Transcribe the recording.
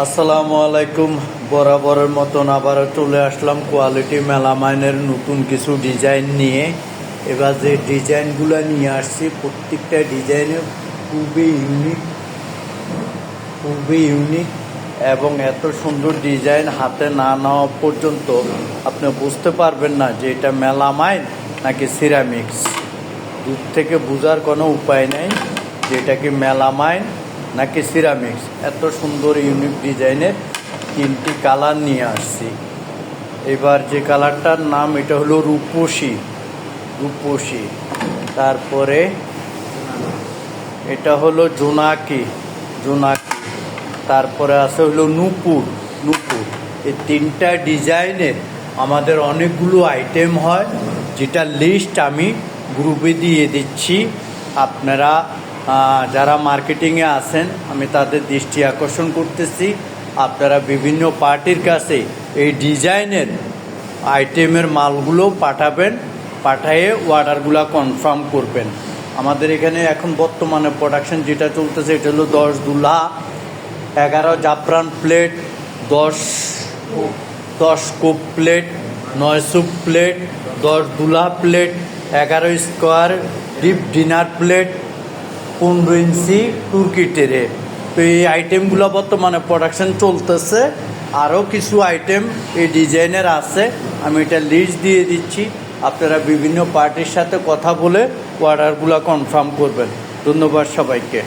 আসসালামু আলাইকুম। বরাবরের মতন আবারও চলে আসলাম কোয়ালিটি মেলামাইনের নতুন কিছু ডিজাইন নিয়ে। এবার যে ডিজাইনগুলো নিয়ে আসছি প্রত্যেকটা ডিজাইনে খুবই ইউনিক এবং এত সুন্দর ডিজাইন হাতে না নেওয়া পর্যন্ত আপনি বুঝতে পারবেন না যে এটা মেলামাইন নাকি সিরামিক্স। দূর থেকে বোঝার কোনো উপায় নেই যে এটা কি মেলামাইন নাকি সিরামিক্স। এত সুন্দর ইউনিক ডিজাইনের 3টি কালার নিয়ে আসছি। এবার যে কালারটার নাম এটা হলো রূপসী। তারপরে এটা হলো জোনাকি। তারপরে আছে হলো নূপুর। এই 3টা ডিজাইনের আমাদের অনেকগুলো আইটেম হয়, যেটা লিস্ট আমি গ্রুপে দিয়ে দিচ্ছি। আপনারা যারা মার্কেটিংয়ে আছেন আমি তাদের দৃষ্টি আকর্ষণ করতেছি, আপনারা বিভিন্ন পার্টির কাছে এই ডিজাইনের আইটেমের মালগুলো পাঠিয়ে অর্ডারগুলো কনফার্ম করবেন। আমাদের এখানে এখন বর্তমানে প্রোডাকশন যেটা চলতেছে এটা হলো 10 দুলহা, 11 জাফরান প্লেট, 10 কোপ প্লেট, 9 স্যুপ প্লেট, 10 দুলহা plate, 11 square deep dinner plate, 15 ইঞ্চি তুর্কি ট্রে। তো এই আইটেমগুলো বর্তমানে প্রোডাকশন চলতেছে। আরও কিছু আইটেম এই ডিজাইনের আছে, আমি এটা লিস্ট দিয়ে দিচ্ছি। আপনারা বিভিন্ন পার্টির সাথে কথা বলে অর্ডারগুলো কনফার্ম করবেন। ধন্যবাদ সবাইকে।